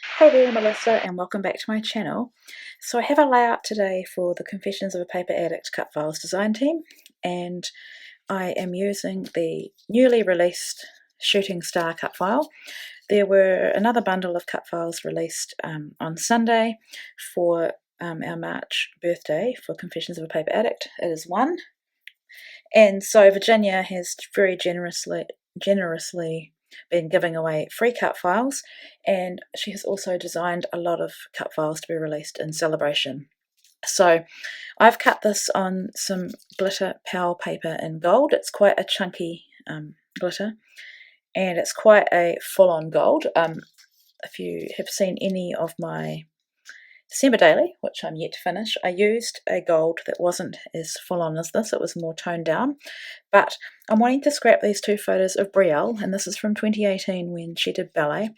Hey there, I'm Melissa, and welcome back to my channel. So I have a layout today for the Confessions of a Paper Addict cut files design team, and I am using the newly released Shooting Star cut file. There were another bundle of cut files released on Sunday for our March birthday for Confessions of a Paper Addict. It is one, and so Virginia has very generously been giving away free cut files, and she has also designed a lot of cut files to be released in celebration. So I've cut this on some glitter Powell paper in gold. It's quite a chunky glitter, and it's quite a full-on gold. If you have seen any of my December daily, which I'm yet to finish, I used a gold that wasn't as full on as this. It was more toned down, but I'm wanting to scrap these two photos of Brielle, and this is from 2018 when she did ballet,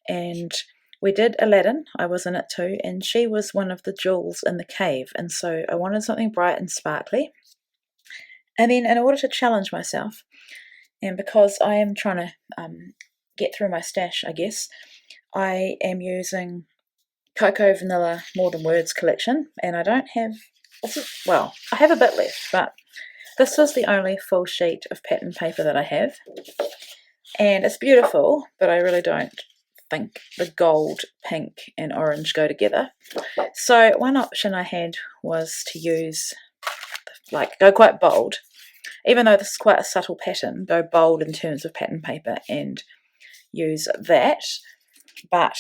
and we did Aladdin. I was in it too, and she was one of the jewels in the cave, and so I wanted something bright and sparkly. And then in order to challenge myself, and because I am trying to get through my stash, I guess, I am using Cocoa Vanilla More Than Words collection, and I don't have, well, I have a bit left, but this is the only full sheet of pattern paper that I have, and it's beautiful, but I really don't think the gold, pink and orange go together. So one option I had was to use, go quite bold, even though this is quite a subtle pattern, go bold in terms of pattern paper and use that, but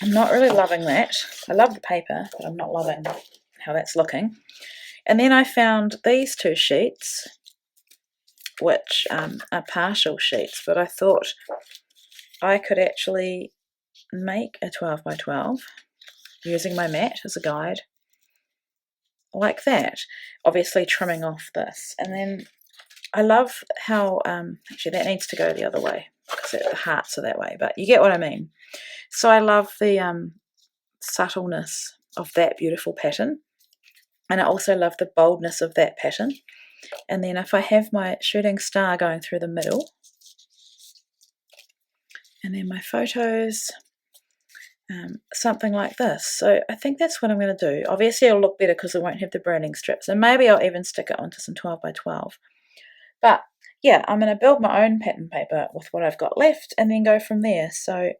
I'm not really loving that. I love the paper, but I'm not loving how that's looking. And then I found these two sheets, which are partial sheets, but I thought I could actually make a 12 by 12 using my mat as a guide, like that, obviously trimming off this. And then I love how, actually that needs to go the other way, because the hearts are that way, but you get what I mean. So I love the subtleness of that beautiful pattern, and I also love the boldness of that pattern. And then if I have my shooting star going through the middle, and then my photos, something like this. So I think that's what I'm going to do. Obviously it'll look better because I won't have the branding strips, and maybe I'll even stick it onto some 12 by 12. But yeah, I'm going to build my own pattern paper with what I've got left and then go from there. So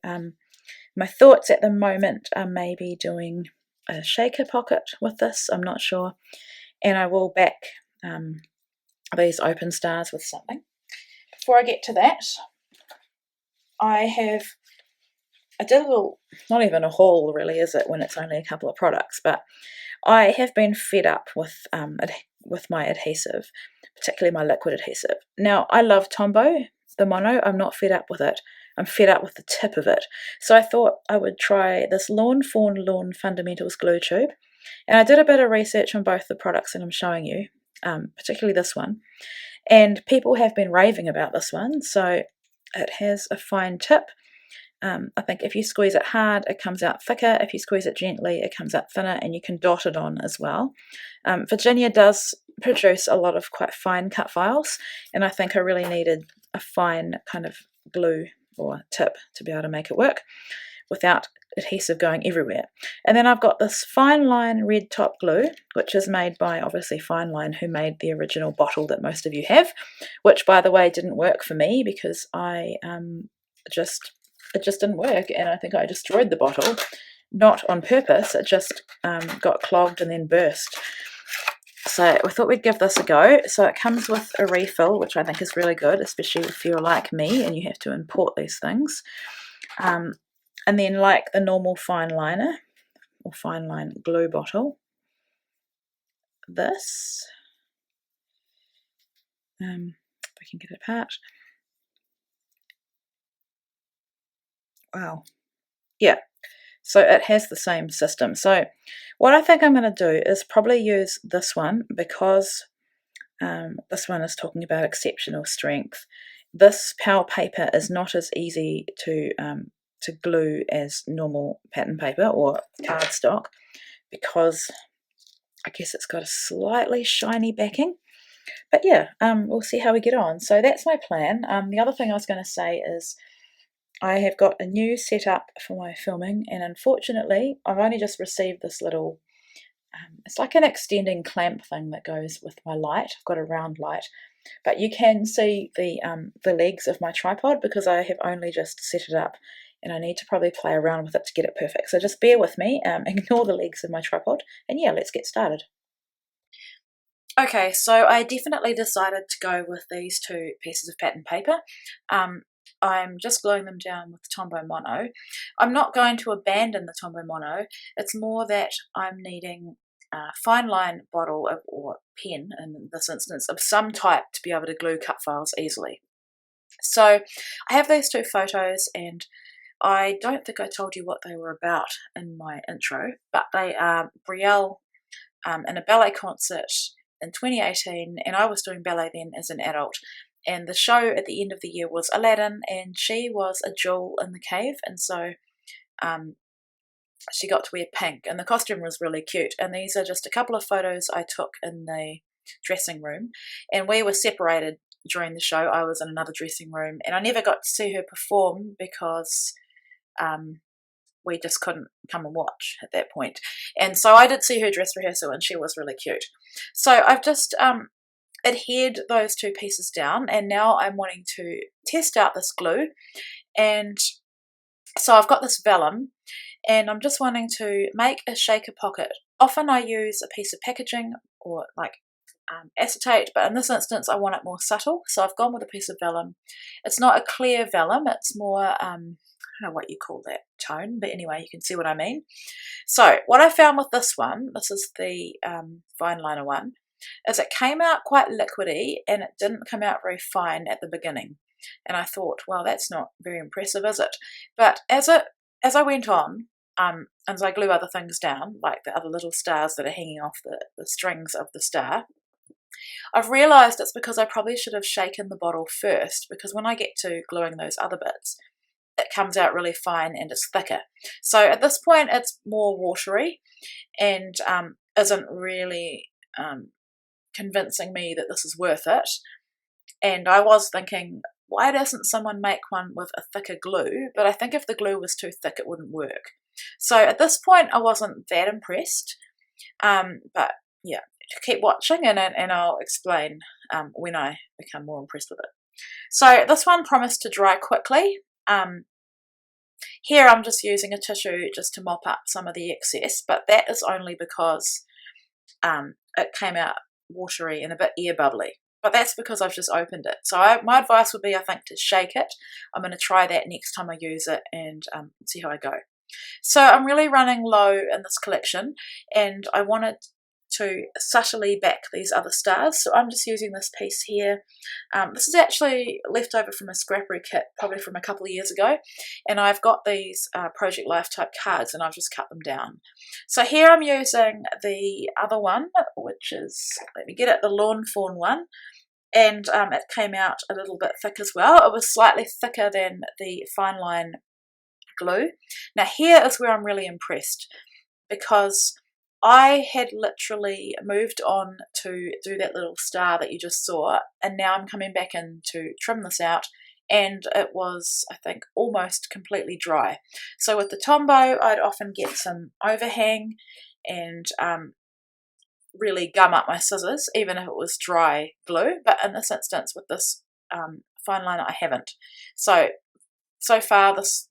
my thoughts at the moment are maybe doing a shaker pocket with this, I'm not sure, and I will back these open stars with something. Before I get to that, I did a little, not even a haul really, is it, when it's only a couple of products, but I have been fed up with my adhesive, particularly my liquid adhesive. Now, I love Tombow, the mono. I'm not fed up with it. I'm fed up with the tip of it. So I thought I would try this Lawn Fawn Lawn Fundamentals glue tube. And I did a bit of research on both the products that I'm showing you, particularly this one. And people have been raving about this one. So it has a fine tip. I think if you squeeze it hard, it comes out thicker. If you squeeze it gently, it comes out thinner, and you can dot it on as well. Virginia does produce a lot of quite fine cut files, and I think I really needed a fine kind of glue or tip to be able to make it work without adhesive going everywhere. And then I've got this Fine Line red top glue, which is made by obviously Fine Line, who made the original bottle that most of you have, which by the way didn't work for me because I it just didn't work, and I think I destroyed the bottle, not on purpose. It just got clogged and then burst. So I thought we'd give this a go. So it comes with a refill, which I think is really good, especially if you're like me and you have to import these things. And then, like the normal fine liner or fine line glue bottle, this, if I can get it apart. Wow. Yeah. So it has the same system. So what I think I'm going to do is probably use this one because this one is talking about exceptional strength. This Powell paper is not as easy to glue as normal pattern paper or cardstock because I guess it's got a slightly shiny backing. But yeah, we'll see how we get on. So that's my plan. The other thing I was going to say is I have got a new setup for my filming, and unfortunately I've only just received this little, it's like an extending clamp thing that goes with my light. I've got a round light, but you can see the legs of my tripod because I have only just set it up, and I need to probably play around with it to get it perfect. So just bear with me, ignore the legs of my tripod, and yeah, let's get started. Okay, so I definitely decided to go with these two pieces of pattern paper. I'm just gluing them down with Tombow Mono. I'm not going to abandon the Tombow Mono. It's more that I'm needing a fine line bottle or pen, in this instance, of some type to be able to glue cut files easily. So I have these two photos, and I don't think I told you what they were about in my intro, but they are Brielle in a ballet concert in 2018, and I was doing ballet then as an adult. And the show at the end of the year was Aladdin, and she was a jewel in the cave, and so she got to wear pink, and the costume was really cute. And these are just a couple of photos I took in the dressing room, and we were separated during the show. I was in another dressing room, and I never got to see her perform because we just couldn't come and watch at that point. And so I did see her dress rehearsal, and she was really cute. So I've just adhered those two pieces down, and now I'm wanting to test out this glue. And so I've got this vellum, and I'm just wanting to make a shaker pocket. Often I use a piece of packaging or like acetate, but in this instance I want it more subtle, so I've gone with a piece of vellum. It's not a clear vellum, it's more I don't know what you call that tone, but anyway, you can see what I mean. So what I found with this one, this is the fine liner one, is it came out quite liquidy, and it didn't come out very fine at the beginning. And I thought, well, that's not very impressive, is it? But as I went on, as I glue other things down, like the other little stars that are hanging off the strings of the star, I've realised it's because I probably should have shaken the bottle first, because when I get to gluing those other bits, it comes out really fine and it's thicker. So at this point it's more watery and isn't really convincing me that this is worth it. And I was thinking, why doesn't someone make one with a thicker glue? But I think if the glue was too thick it wouldn't work. So at this point I wasn't that impressed, but yeah, keep watching and I'll explain when I become more impressed with it. So this one promised to dry quickly. Here I'm just using a tissue just to mop up some of the excess, but that is only because it came out watery and a bit air bubbly. But that's because I've just opened it. So my advice would be, I think, to shake it. I'm going to try that next time I use it and see how I go. So I'm really running low in this collection, and I wanted to subtly back these other stars. So I'm just using this piece here. This is actually left over from a scrappery kit, probably from a couple of years ago. And I've got these Project Life type cards, and I've just cut them down. So here I'm using the other one, which is, let me get it, the Lawn Fawn one. And it came out a little bit thick as well. It was slightly thicker than the fine line glue. Now here is where I'm really impressed, because I had literally moved on to do that little star that you just saw, and now I'm coming back in to trim this out, and it was, I think, almost completely dry. So with the Tombow I'd often get some overhang and really gum up my scissors even if it was dry glue, but in this instance with this fine liner I haven't. So far this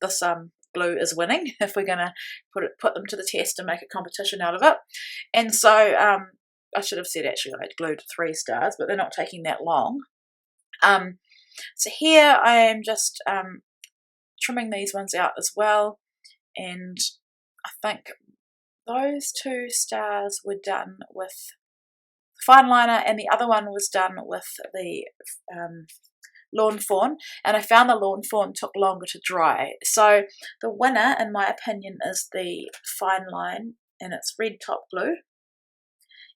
glue is winning if we're going to put them to the test and make a competition out of it. And so I should have said actually I'd glued 3 stars, but they're not taking that long. So here I am just trimming these ones out as well, and I think those 2 stars were done with fine liner and the other one was done with the Lawn Fawn, and I found the Lawn Fawn took longer to dry. So the winner in my opinion is the fine line, and it's red top glue.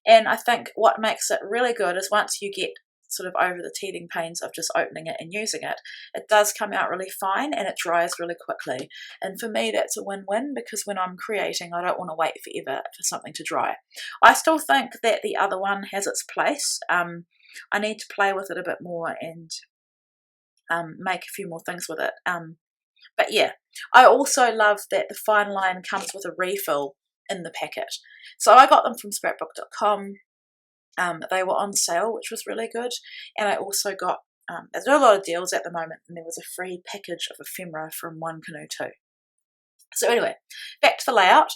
And I think what makes it really good is once you get sort of over the teething pains of just opening it and using it, it does come out really fine and it dries really quickly. And for me that's a win-win, because when I'm creating I don't want to wait forever for something to dry. I still think that the other one has its place. I need to play with it a bit more and make a few more things with it. But yeah, I also love that the fine line comes with a refill in the packet. So I got them from scrapbook.com. They were on sale, which was really good. And I also got, there's a lot of deals at the moment, and there was a free package of ephemera from One Canoe too. So anyway, back to the layout.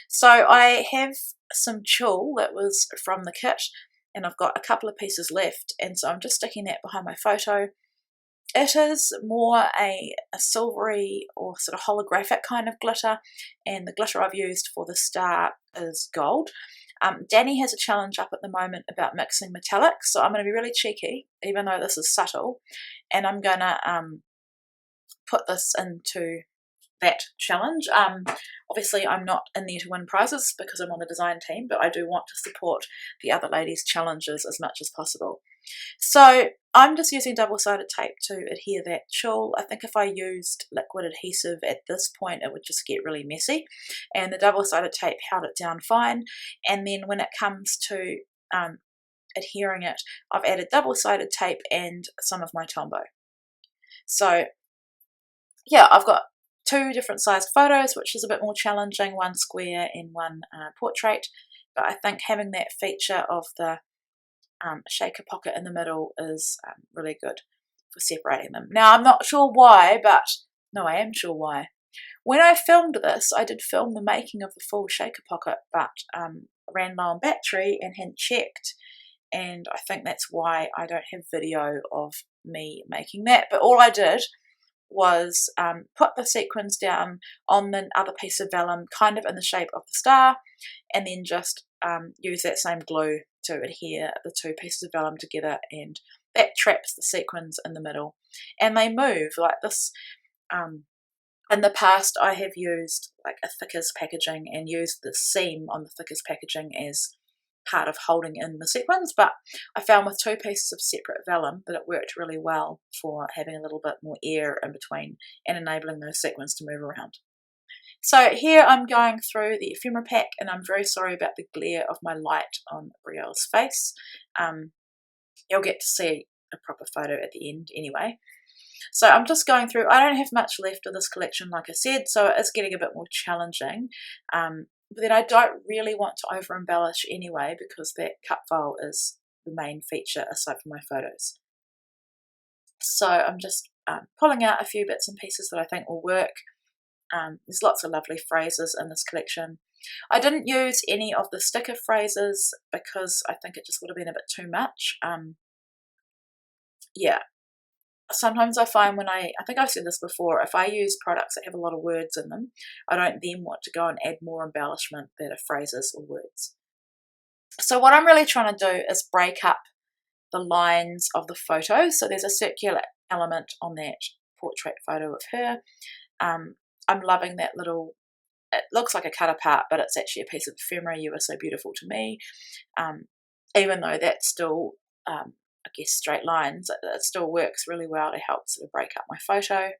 So I have some tulle that was from the kit, and I've got a couple of pieces left, and so I'm just sticking that behind my photo. It is more a silvery or sort of holographic kind of glitter, and the glitter I've used for the star is gold. Danny has a challenge up at the moment about mixing metallics, so I'm going to be really cheeky, even though this is subtle, and I'm going to put this into that challenge. Obviously I'm not in there to win prizes because I'm on the design team, but I do want to support the other ladies' challenges as much as possible. So I'm just using double-sided tape to adhere that tulle. I think if I used liquid adhesive at this point it would just get really messy, and the double-sided tape held it down fine. And then when it comes to adhering it, I've added double-sided tape and some of my Tombow. So yeah, I've got two different sized photos, which is a bit more challenging, one square and one portrait, but I think having that feature of the shaker pocket in the middle is really good for separating them. Now I'm not sure why, but no, I am sure why. When I filmed this, I did film the making of the full shaker pocket, but ran low on battery and hadn't checked, and I think that's why I don't have video of me making that. But all I did was put the sequins down on the other piece of vellum, kind of in the shape of the star, and then just use that same glue to adhere the two pieces of vellum together, and that traps the sequins in the middle. And they move like this. In the past I have used like a thickers packaging and used the seam on the thickers packaging as part of holding in the sequins, but I found with two pieces of separate vellum that it worked really well for having a little bit more air in between and enabling those sequins to move around. So here I'm going through the ephemera pack, and I'm very sorry about the glare of my light on Brielle's face. You'll get to see a proper photo at the end anyway. So I'm just going through. I don't have much left of this collection, like I said, so it's getting a bit more challenging. But then I don't really want to over embellish anyway, because that cut file is the main feature aside from my photos. So I'm just pulling out a few bits and pieces that I think will work. There's lots of lovely phrases in this collection. I didn't use any of the sticker phrases because I think it just would have been a bit too much. Yeah. Sometimes I find when I think I've said this before, if I use products that have a lot of words in them, I don't then want to go and add more embellishment that are phrases or words. So what I'm really trying to do is break up the lines of the photo. So there's a circular element on that portrait photo of her. I'm loving that little, it looks like a cut apart, but it's actually a piece of ephemera. You Are So Beautiful to Me. Even though that's still I guess straight lines, it still works really well to help sort of break up my photo.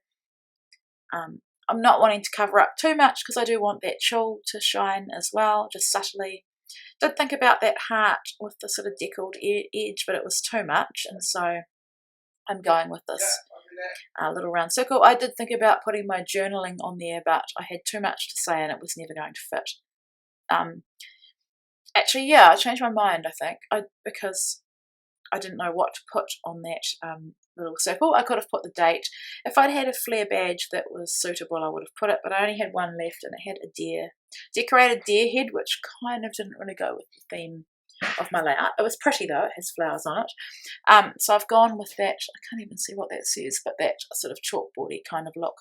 I'm not wanting to cover up too much because I do want that tulle to shine as well, just subtly. Did think about that heart with the sort of deckled edge, but it was too much, and so I'm going with this little round circle. I did think about putting my journaling on there, but I had too much to say and it was never going to fit. Actually, yeah, I changed my mind, I think, because I didn't know what to put on that little circle. I could have put the date. If I'd had a flare badge that was suitable, I would have put it, but I only had one left, and it had a decorated deer head, which kind of didn't really go with the theme of my layout. It was pretty though, it has flowers on it. So I've gone with that, I can't even see what that says, but that sort of chalkboardy kind of look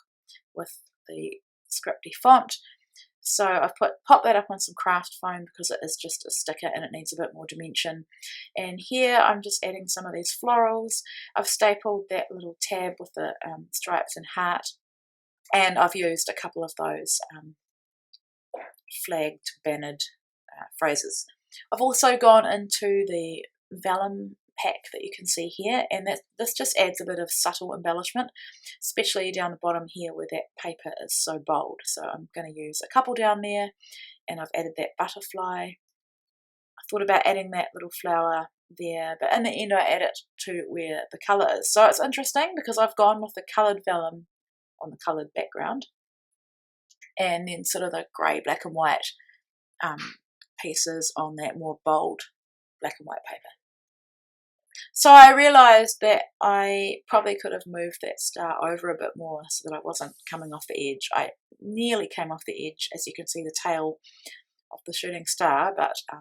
with the scripty font. So I've popped that up on some craft foam because it is just a sticker and it needs a bit more dimension. And here I'm just adding some of these florals. I've stapled that little tab with the stripes and heart, and I've used a couple of those flagged, bannered phrases. I've also gone into the vellum pack that you can see here, and this just adds a bit of subtle embellishment, especially down the bottom here where that paper is so bold. So I'm going to use a couple down there, and I've added that butterfly. I thought about adding that little flower there, but in the end I add it to where the colour is. So it's interesting because I've gone with the coloured vellum on the coloured background, and then sort of the grey, black and white pieces on that more bold black and white paper. So I realised that I probably could have moved that star over a bit more so that I wasn't coming off the edge. I nearly came off the edge, as you can see the tail of the shooting star, but I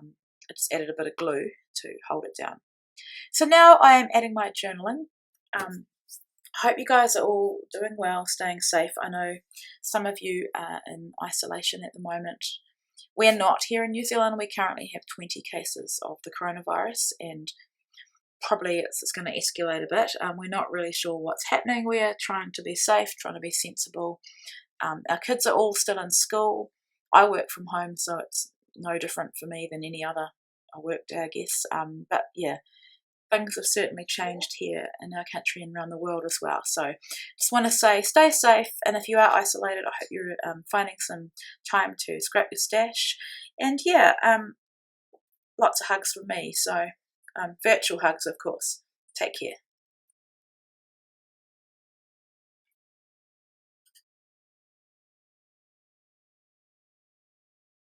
just added a bit of glue to hold it down. So now I am adding my journaling. I hope you guys are all doing well, staying safe. I know some of you are in isolation at the moment. We're not here in New Zealand. We currently have 20 cases of the coronavirus, and probably it's going to escalate a bit. We're not really sure what's happening. We're trying to be safe, trying to be sensible. Our kids are all still in school. I work from home, so it's no different for me than any other work day, I guess. But yeah, things have certainly changed here in our country and around the world as well. So just want to say stay safe, and if you are isolated, I hope you're finding some time to scrap your stash. And yeah, lots of hugs from me. So virtual hugs, of course. Take care.